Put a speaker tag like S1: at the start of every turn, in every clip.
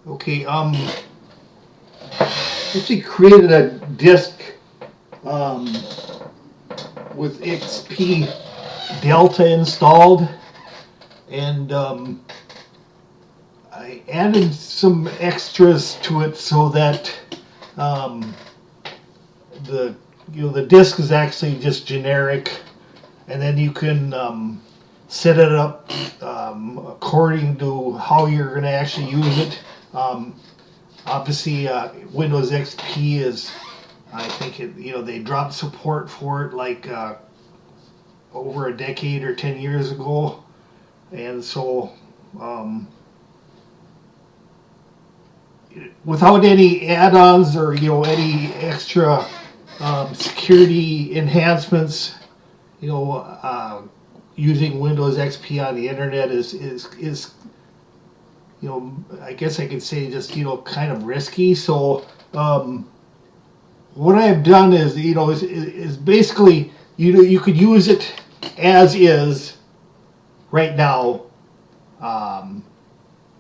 S1: Okay, actually created a disk um, with XP Delta installed, and I added some extras to it so that um, the the disk is actually just generic, and then you can set it up according to how you're going to actually use it. Um, Obviously, Windows XP is, I think they dropped support for it like over a decade or 10 years ago, and so um, without any add-ons or any extra security enhancements, you know, using Windows XP on the internet is I guess I could say just kind of risky. So what I've done is basically you could use it as is right now, um,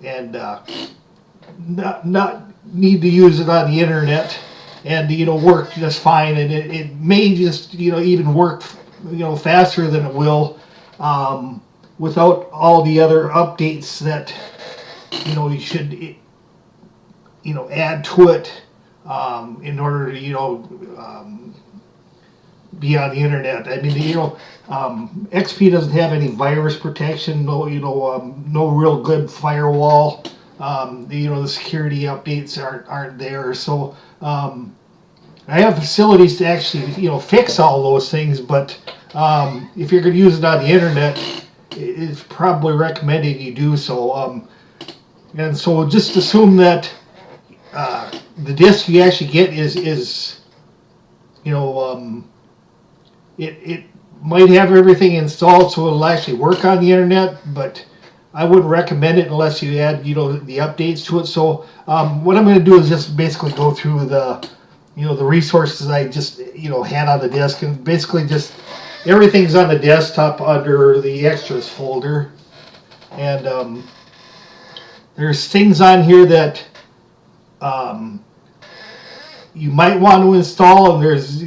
S1: and not need to use it on the internet, and work just fine, and it may just even work faster than it will without all the other updates that you should add to it in order to be on the internet. I mean, XP doesn't have any virus protection, no real good firewall. The security updates aren't there, so I have facilities to actually fix all those things. But if you're going to use it on the internet, it's probably recommended you do so. And so just assume that the disk you actually get is you know it might have everything installed so it'll actually work on the internet, but I wouldn't recommend it unless you add the updates to it. So what I'm going to do is just basically go through the resources I just had on the disk, and basically just everything's on the desktop under the extras folder, and there's things on here that um, you might want to install, and there's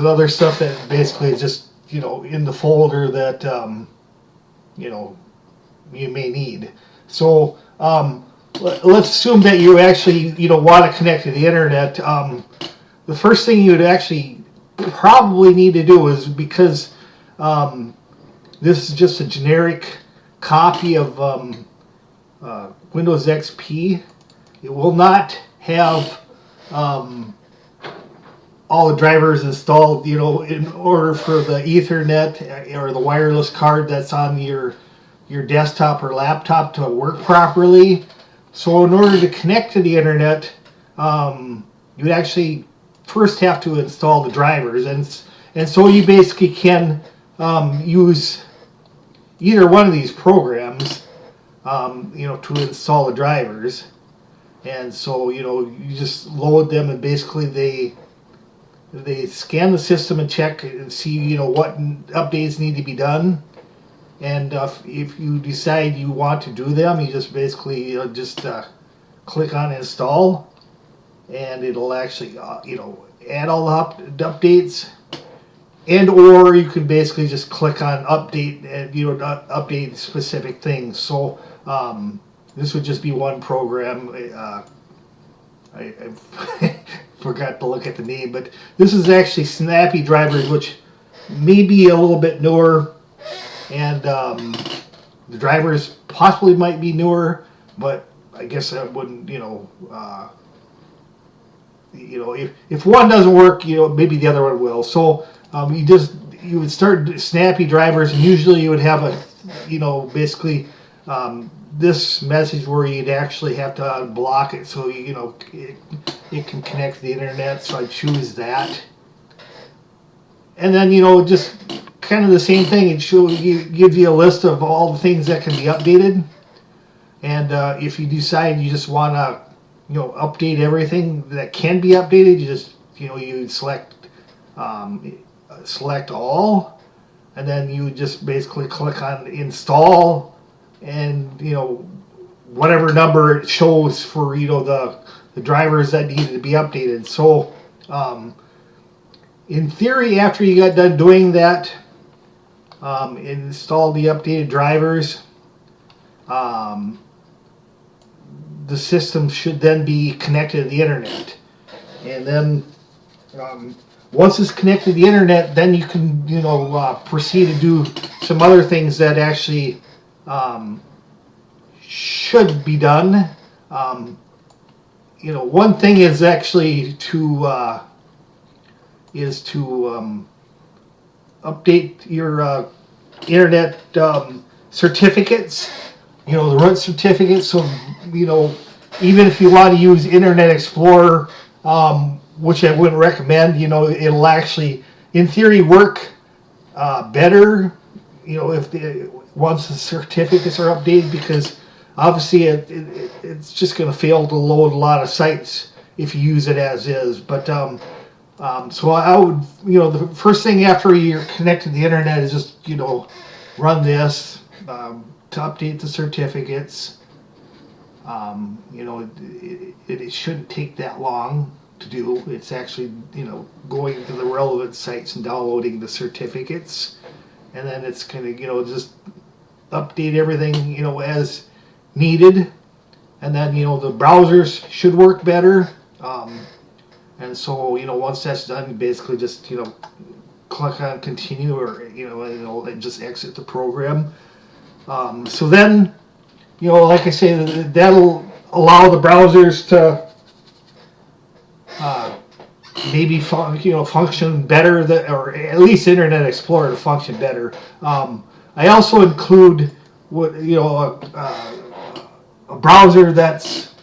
S1: other stuff that basically is just in the folder that you know you may need. So let's assume that you actually want to connect to the internet. The first thing you'd actually probably need to do is, because this is just a generic copy of Windows XP, it will not have all the drivers installed, in order for the Ethernet or the wireless card that's on your desktop or laptop to work properly. So in order to connect to the internet, you'd actually first have to install the drivers, and so you basically can use either one of these programs, to install the drivers. And so you just load them, and basically they scan the system and check and see what updates need to be done. And if you decide you want to do them, you just basically just click on install, and it'll actually add all the updates. And or you can basically just click on update and update specific things. So this would just be one program. I forgot to look at the name, but this is actually Snappy Drivers, which may be a little bit newer, and the drivers possibly might be newer, but I guess I wouldn't, if one doesn't work, maybe the other one will. So you would start Snappy Drivers, and usually you would have basically this message where you'd actually have to unblock it so it can connect to the internet. So I choose that, and then just kind of the same thing. It gives you a list of all the things that can be updated, and if you decide you just want to update everything that can be updated, you just you select all, and then you just basically click on install, and whatever number it shows for the drivers that needed to be updated. So in theory, after you got done doing that, install the updated drivers, the system should then be connected to the internet. And then once it's connected to the internet, then you can proceed to do some other things that actually should be done. One thing is actually to update your internet certificates, the root certificates. So, even if you want to use Internet Explorer, which I wouldn't recommend, it'll actually, in theory, work better, if once the certificates are updated, because obviously it's just going to fail to load a lot of sites if you use it as is. But so I would, the first thing after you're connected to the internet is just, run this to update the certificates. It shouldn't take that long to do. It's actually, going to the relevant sites and downloading the certificates. And then it's kind of, just update everything, as needed. And then, the browsers should work better. And so, once that's done, you basically just, click on continue, or, and just exit the program. So then, like I say, that'll allow the browsers to maybe function better, or at least Internet Explorer to function better. I also include a browser that's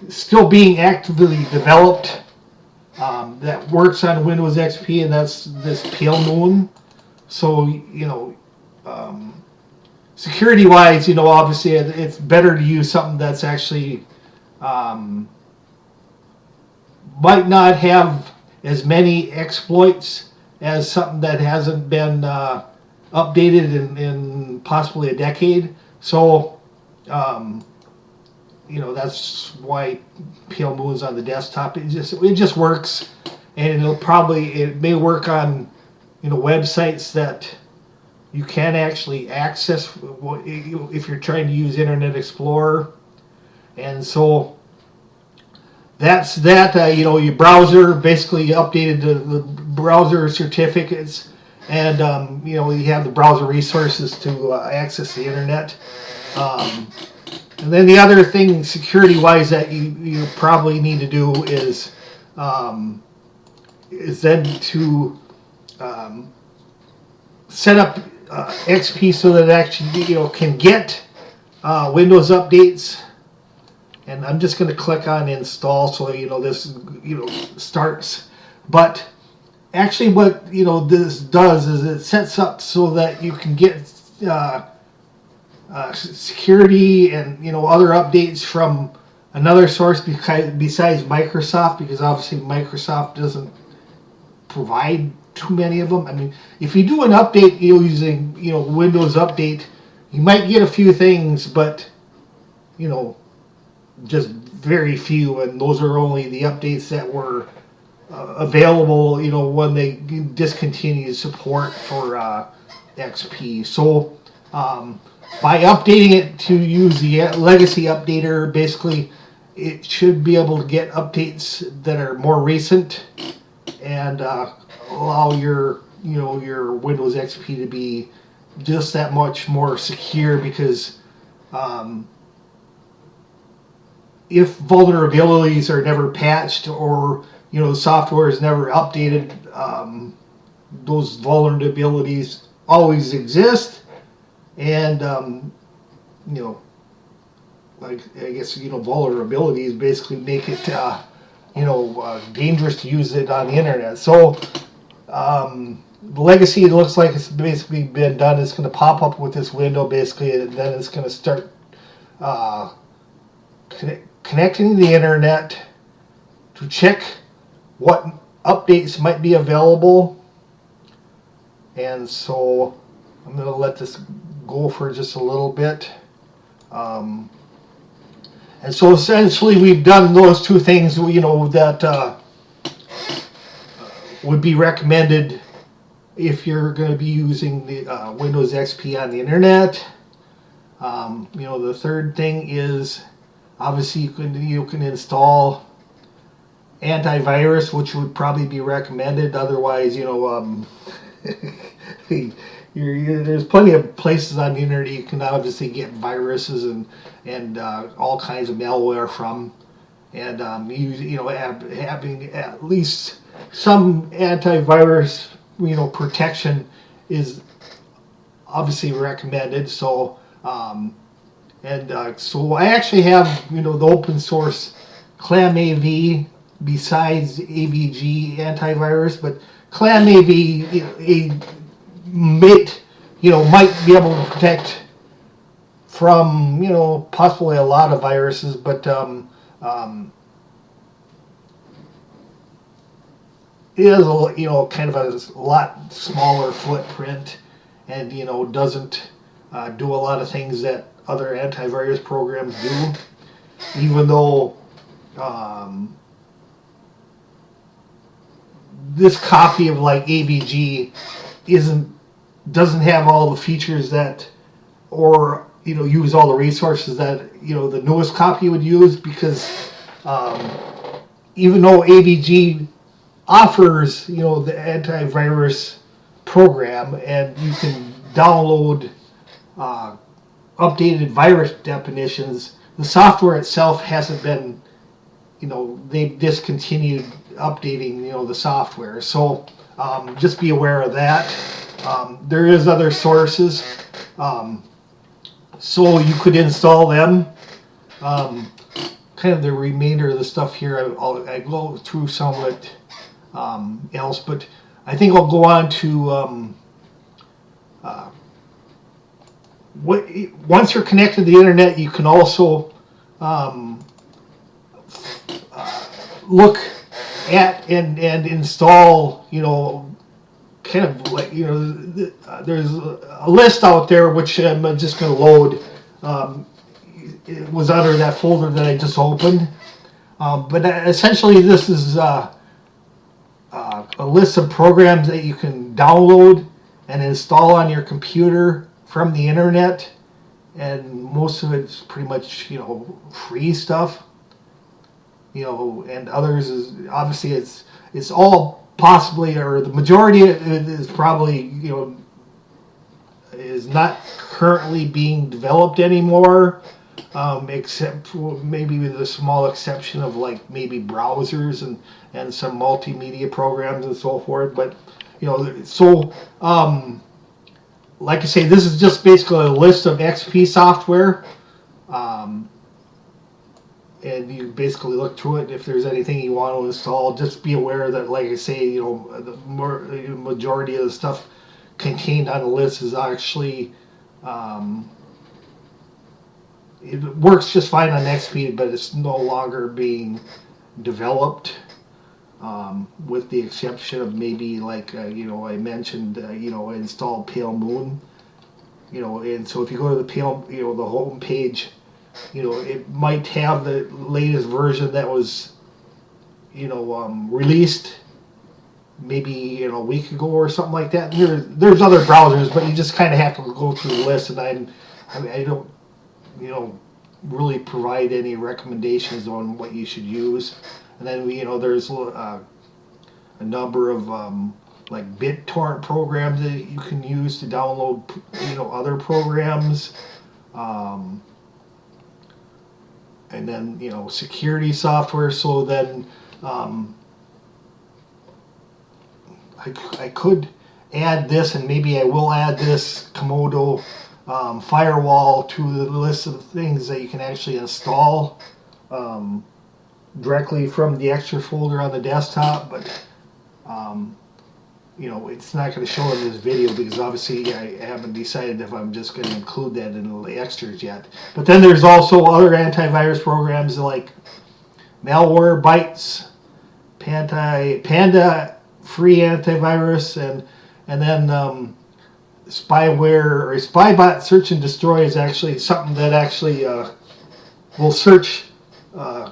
S1: still being actively developed, that works on Windows XP, and that's this Pale Moon. So security-wise, obviously it's better to use something that's actually might not have as many exploits as something that hasn't been updated in possibly a decade. So, that's why Pale Moon's on the desktop. It just works, and it may work on websites that you can actually access if you're trying to use Internet Explorer. And so that's that. Your browser basically updated the browser certificates, and you have the browser resources to access the internet. And then the other thing, security-wise, that you probably need to do is then to set up XP so that it actually can get Windows updates. And I'm just going to click on install so this starts. But actually, what this does is it sets up so that you can get security and other updates from another source besides Microsoft, because obviously Microsoft doesn't provide too many of them. I mean, if you do an update using Windows Update, you might get a few things, but just very few, and those are only the updates that were available when they discontinued support for XP. So by updating it to use the legacy updater, basically it should be able to get updates that are more recent and allow your Windows XP to be just that much more secure, because if vulnerabilities are never patched, or software is never updated, those vulnerabilities always exist. And like, I guess vulnerabilities basically make it dangerous to use it on the internet. So the legacy, it looks like it's basically been done. It's going to pop up with this window basically, and then it's going to start connecting to the internet to check what updates might be available. And so I'm going to let this go for just a little bit. And so essentially we've done those two things, that would be recommended if you're going to be using the Windows XP on the internet. The third thing is obviously you can install Antivirus, which would probably be recommended. Otherwise, there's plenty of places on the internet you can obviously get viruses and all kinds of malware from. And having at least some antivirus protection is obviously recommended. So so I actually have the open source ClamAV besides AVG antivirus, but ClamAV might be able to protect from possibly a lot of viruses, but it is kind of a lot smaller footprint, and doesn't do a lot of things that other antivirus programs do. Even though this copy of like AVG doesn't have all the features that, or use all the resources that the newest copy would use, because even though AVG offers the antivirus program and you can download updated virus definitions, the software itself hasn't been, they've discontinued updating the software. So just be aware of that. There is other sources, so you could install them. Kind of the remainder of the stuff here, I go through some of it else, but I think I'll go on to once you're connected to the internet, you can also look at and install, kind of like, there's a list out there which I'm just going to load. It was under that folder that I just opened, but essentially this is a list of programs that you can download and install on your computer from the internet, and most of it's pretty much free stuff, and others is obviously it's all possibly, or the majority of it is probably is not currently being developed anymore, except for maybe with a small exception of like maybe browsers and some multimedia programs and so forth. But so like I say, this is just basically a list of XP software, and you basically look through it. If there's anything you want to install, just be aware that, like I say, the majority of the stuff contained on the list is actually it works just fine on XP, but it's no longer being developed, with the exception of maybe like I mentioned, install Pale Moon, and so if you go to the the home page, it might have the latest version that was released maybe a week ago or something like that. There's other browsers, but you just kind of have to go through the list, and I don't really provide any recommendations on what you should use. And then there's a number of like BitTorrent programs that you can use to download other programs, and then security software. So then I could add this, and maybe I will add this Komodo firewall to the list of things that you can actually install directly from the extra folder on the desktop. But it's not going to show in this video because obviously I haven't decided if I'm just going to include that in the extras yet. But then there's also other antivirus programs like Malwarebytes, Panda free antivirus, and then spyware or Spybot search and destroy is actually something that actually will search uh,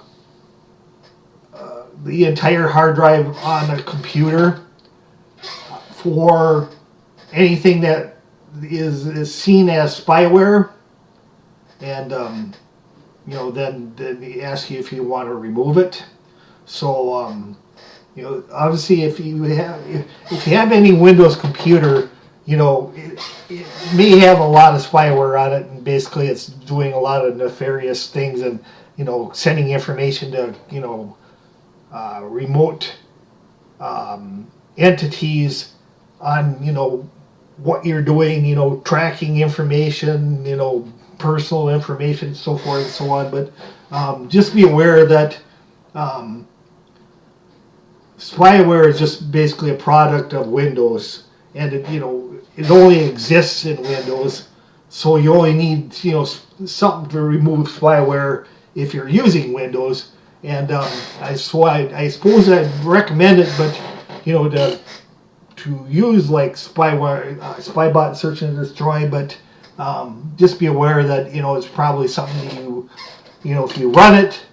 S1: the entire hard drive on a computer for anything that is seen as spyware, and then they ask you if you want to remove it. So obviously, if you have any Windows computer, it may have a lot of spyware on it, and basically it's doing a lot of nefarious things, and sending information to remote entities on what you're doing, tracking information, personal information, so forth and so on. But just be aware that spyware is just basically a product of Windows, and it only exists in Windows. So you only need something to remove spyware if you're using Windows. And I suppose I'd recommend it, but to use like spyware, spybot search and destroy. But just be aware that it's probably something that if you run it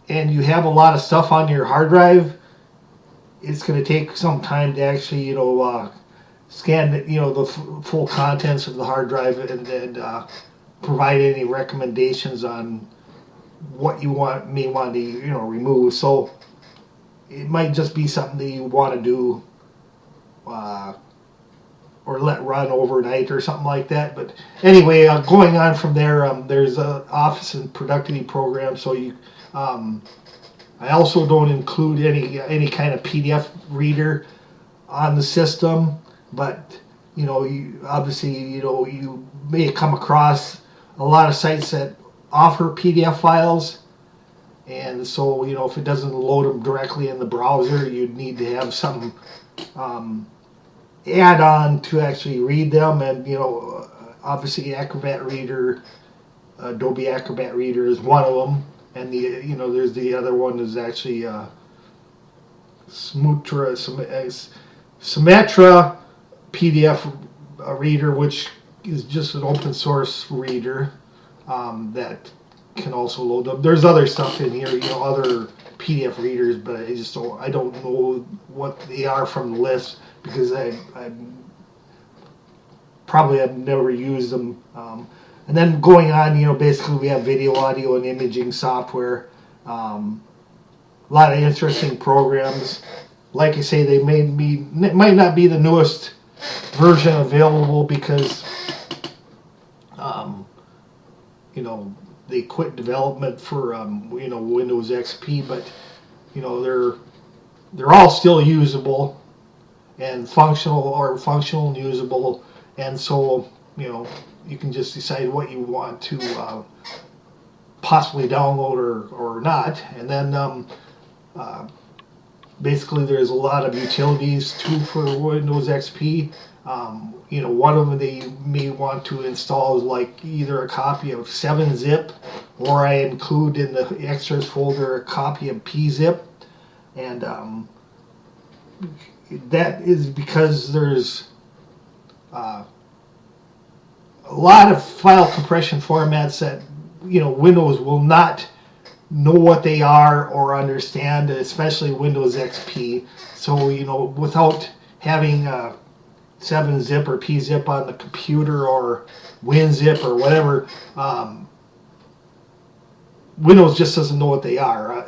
S1: and you have a lot of stuff on your hard drive, it's going to take some time to actually scan the full contents of the hard drive, and provide any recommendations on what you may want to remove. So it might just be something that you want to do or let run overnight or something like that. But anyway, going on from there, there's a Office and Productivity program. So I also don't include any kind of PDF reader on the system, but you may come across a lot of sites that offer PDF files, and so if it doesn't load them directly in the browser, you'd need to have some add-on to actually read them. And obviously Acrobat Reader, Adobe Acrobat Reader is one of them, and there's the other one is actually Symmetra PDF reader, which is just an open source reader that can also load them. There's other stuff in here, other PDF readers, but I don't know what they are from the list, because I probably have never used them. And then going on, basically we have video, audio, and imaging software. A lot of interesting programs. Like I say, they might not be the newest version available, because they quit development for Windows XP, but they're all still usable and functional and usable. And so you can just decide what you want to possibly download or not. And then basically there's a lot of utilities too for Windows XP. One of them they may want to install is like either a copy of 7-zip, or I include in the extras folder a copy of PZip. And that is because there's a lot of file compression formats that Windows will not know what they are or understand, especially Windows XP. So without having 7-zip or PZip on the computer, or WinZip or whatever, Windows just doesn't know what they are.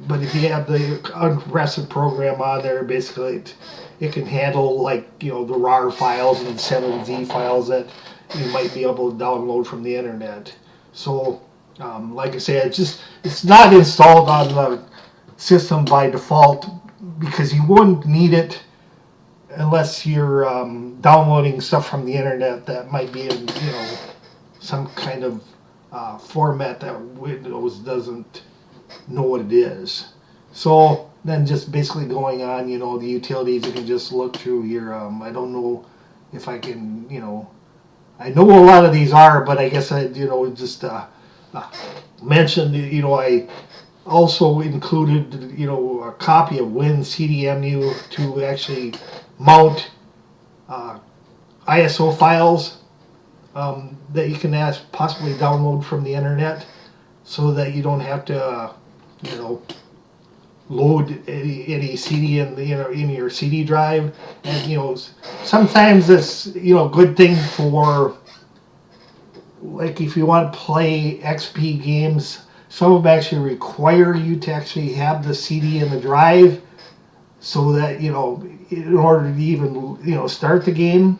S1: But if you have the aggressive program on there, basically it can handle like the RAR files and 7Z files that you might be able to download from the internet. So like I say, it's not installed on the system by default, because you wouldn't need it unless you're downloading stuff from the internet that might be in some kind of format that Windows doesn't know what it is. So then just basically going on, the utilities you can just look through here. I don't know if I can, I know a lot of these are, but I guess I, just mentioned, I also included, a copy of WinCDMU to actually mount ISO files that you can possibly download from the internet. so that you don't have to, load any CD in in your CD drive. And sometimes it's good thing for, like, if you want to play XP games. Some of them actually require you to actually have the CD in the drive, so that in order to even start the game.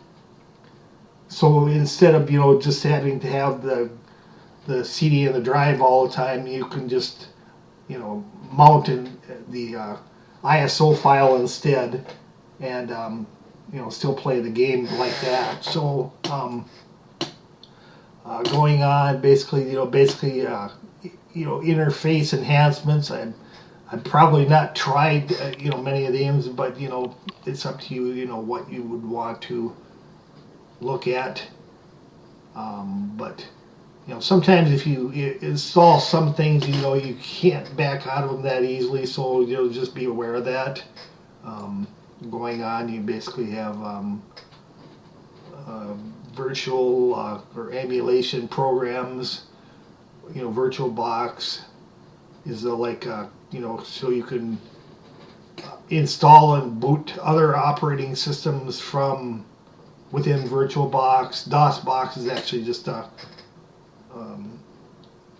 S1: So instead of just having to have the CD in the drive all the time, you can just mount in the ISO file instead, and still play the game like that. So going on, basically interface enhancements. I've probably not tried many of these, but it's up to you what you would want to look at. But sometimes if you install some things, you can't back out of them that easily. So just be aware of that. Going on, you basically have virtual or emulation programs. VirtualBox is so you can install and boot other operating systems from within VirtualBox. DOSBox is actually just a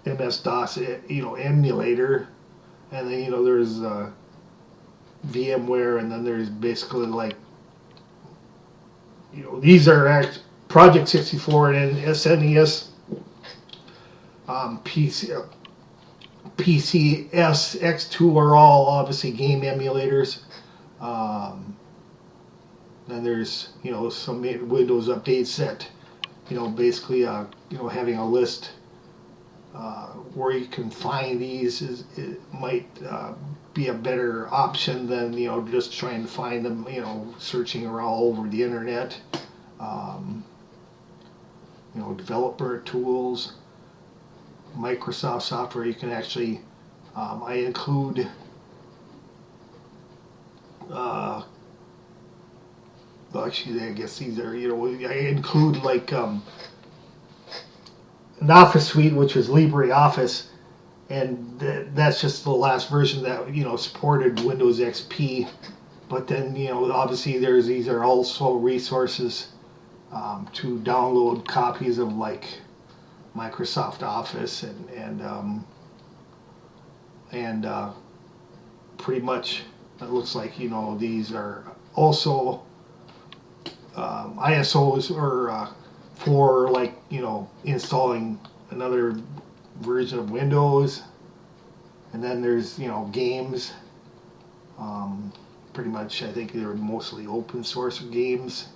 S1: MS-DOS emulator, and then there's VMware, and then there's basically these are Project 64 and SNES, PCS X2 are all obviously game emulators. Then there's some Windows updates that basically having a list where you can find these it might be a better option than just trying to find them searching around all over the internet. Developer tools, Microsoft software. You can actually I include well, actually, I guess these are, I include an Office suite, which is LibreOffice, and that's just the last version that supported Windows XP. But then obviously these are also resources to download copies of Microsoft Office and pretty much it looks like these are also ISOs or for installing another version of Windows. And then there's games. Pretty much I think they're mostly open source games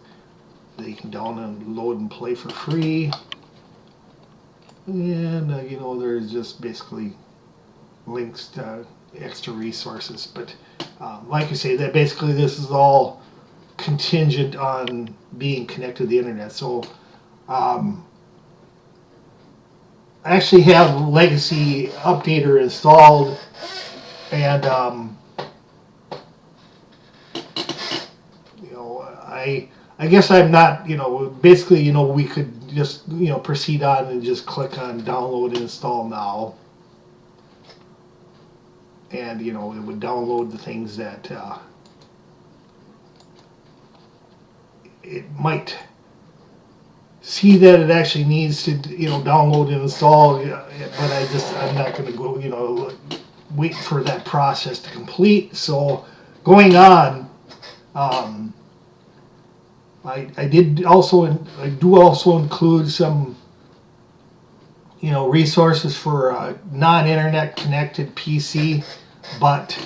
S1: that you can download and play for free. And there's just basically links to extra resources. But like I say, that basically this is all contingent on being connected to the internet. So I actually have Legacy Updater installed, and I guess I'm not basically we could just proceed on and just click on download and install now, and it would download the things that it might see that it actually needs to download and install, but I'm not going to go wait for that process to complete. So going on, I do also include some resources for a non-internet connected PC, but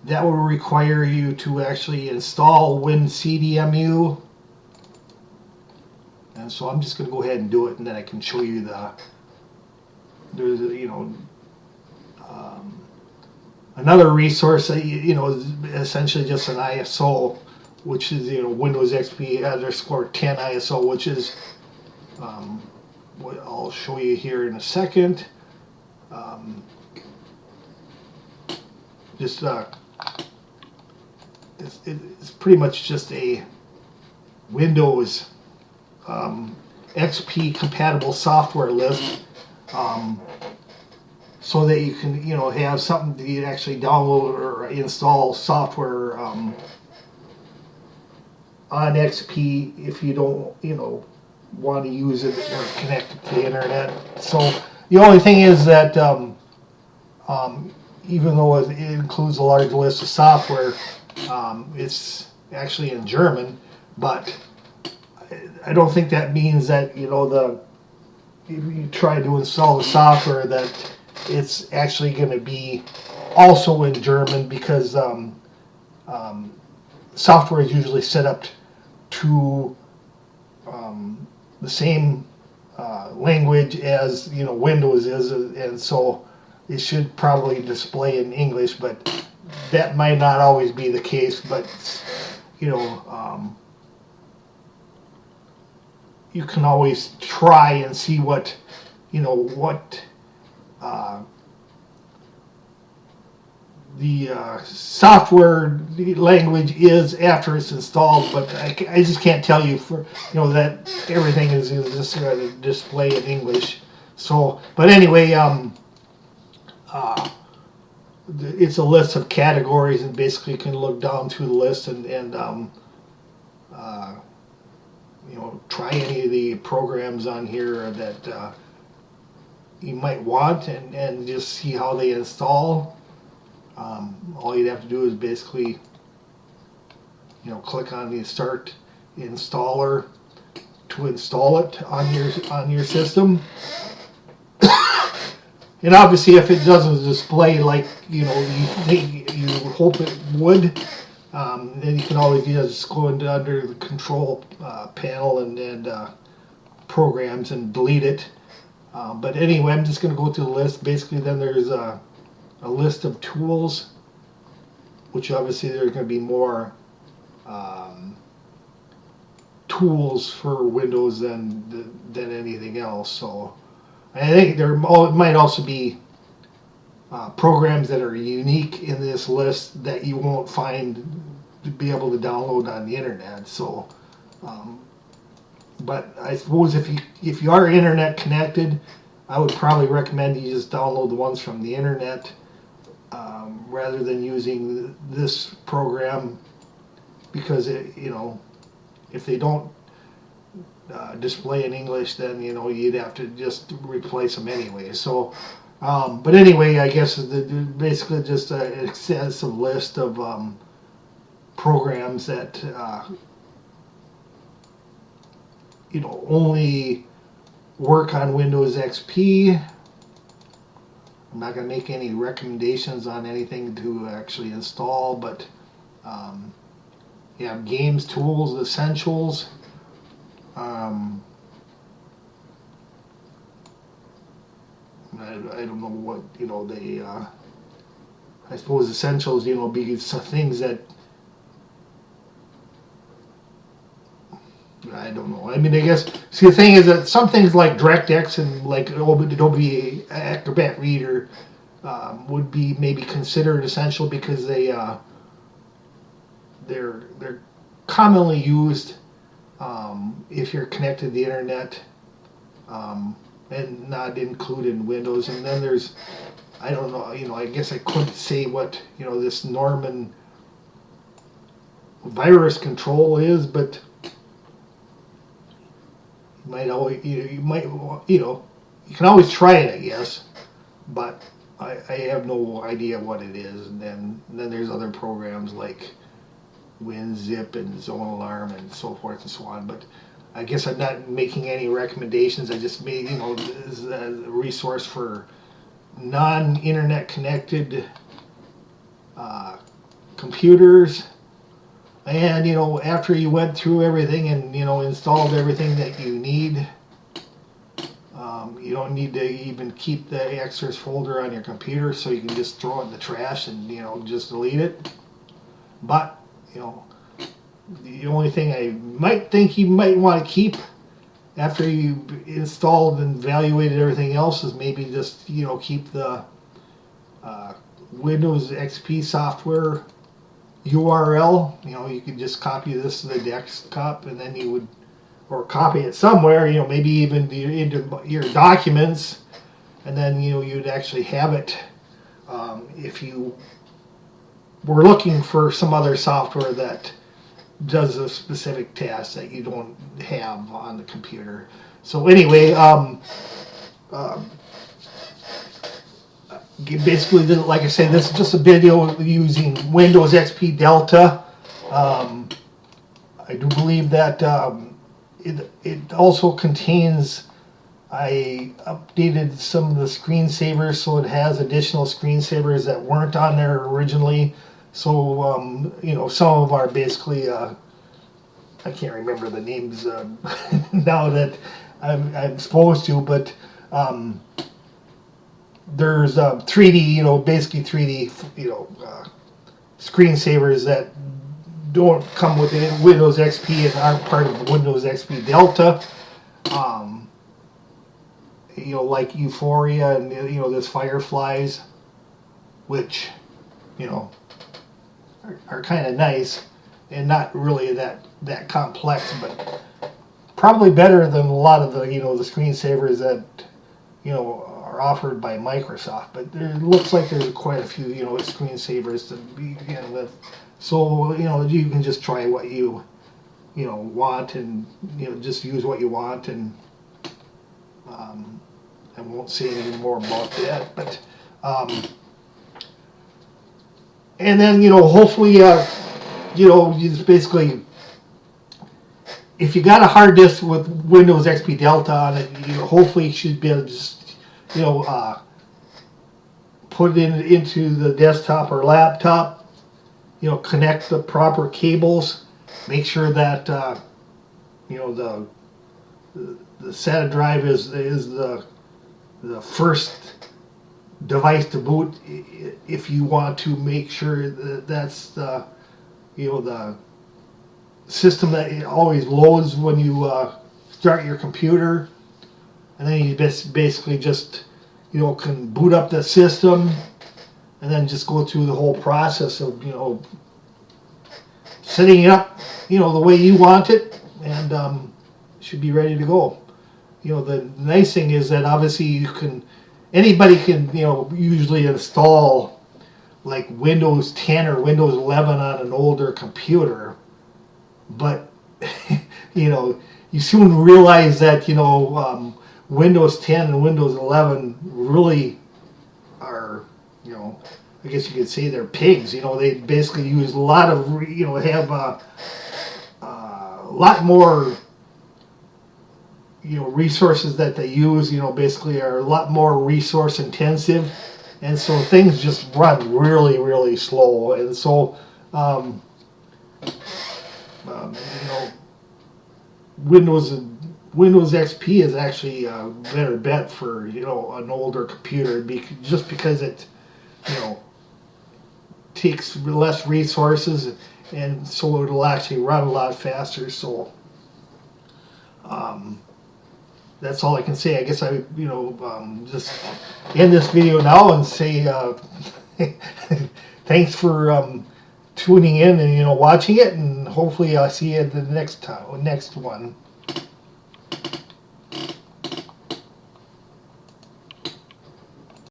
S1: that will require you to actually install WinCDMU. And so I'm just going to go ahead and do it, and then I can show you there's another resource that is essentially just an ISO, which is Windows XP _10 ISO, which is what I'll show you here in a second. It's pretty much just a Windows XP compatible software list. so that you can, have something to actually download or install software on XP if you don't, want to use it or connect it to the internet. So the only thing is that even though it includes a large list of software, it's actually in German, but I don't think that means that, if you try to install the software, that it's actually going to be also in German, because software is usually set up to the same language as Windows is, and so it should probably display in English, but that might not always be the case. But you can always try and see what the software language is after it's installed, but I just can't tell you that everything is just going to display in English. So, but anyway, it's a list of categories, and basically you can look down through the list and try any of the programs on here that you might want, and just see how they install. All you'd have to do is basically, click on the Start Installer to install it on your system. And obviously, if it doesn't display like you hope it would, then you can always just go into under the Control panel and Programs and delete it. But anyway, I'm just going to go through the list. Basically, then there's a list of tools, which obviously there's going to be more tools for Windows than anything else. So I think there might also be programs that are unique in this list that you won't find to be able to download on the internet. So, but I suppose if you are internet connected, I would probably recommend you just download the ones from the internet rather than using this program, because if they don't display in English, then you'd have to just replace them anyway. So, but anyway, I guess basically just an extensive list of programs that only work on Windows XP. I'm not going to make any recommendations on anything to actually install, but games, tools, essentials. I don't know what they. I suppose essentials, be some things that. I don't know. I mean, I guess, see, the thing is that some things like DirectX and like Adobe Acrobat Reader would be maybe considered essential, because they're commonly used if you're connected to the internet, and not included in Windows. And then there's, I don't know, I guess I couldn't say what this Norman virus control is, but you can always try it, I guess, but I have no idea what it is. And then there's other programs like WinZip and Zone Alarm and so forth and so on. But I guess I'm not making any recommendations. I just made this is a resource for non-internet connected computers. And after you went through everything and installed everything that you need, you don't need to even keep the extras folder on your computer, so you can just throw it in the trash and just delete it. But the only thing I might think you might want to keep after you installed and evaluated everything else is maybe just keep the Windows XP software URL. You could just copy this to the desktop, and then you would, or copy it somewhere, maybe even into your documents, and then you'd actually have it if you were looking for some other software that does a specific task that you don't have on the computer. So anyway, basically, like I said, this is just a video using Windows XP Delta. I do believe that it also contains, I updated some of the screensavers, so it has additional screensavers that weren't on there originally. So, some of our basically, I can't remember the names now that I'm supposed to, but there's 3D, basically 3D, screensavers that don't come with Windows XP and aren't part of Windows XP Delta. Like Euphoria and there's Fireflies, which are kind of nice and not really that complex, but probably better than a lot of the the screensavers that are offered by Microsoft. But there looks like there's quite a few screensavers to begin with, so you can just try what you want, and just use what you want, and I won't say any more about that, but and then hopefully you just basically, if you got a hard disk with Windows XP Delta on it, hopefully you should be able to just put it into the desktop or laptop, connect the proper cables, make sure that the SATA drive is the first device to boot, if you want to make sure that that's the the system that it always loads when you start your computer, and then you basically just can boot up the system, and then just go through the whole process of setting it up the way you want it, and should be ready to go. The nice thing is that obviously anybody can usually install like Windows 10 or Windows 11 on an older computer, but you soon realize that Windows 10 and Windows 11 really are, I guess you could say they're pigs. They basically use a lot of have a lot more resources that they use, basically are a lot more resource intensive, and so things just run really, really slow. And so Windows XP is actually a better bet for an older computer, just because it takes less resources, and so it'll actually run a lot faster. So that's all I can say. I guess I just end this video now and say thanks for tuning in and watching it, and hopefully I'll see you at the next one.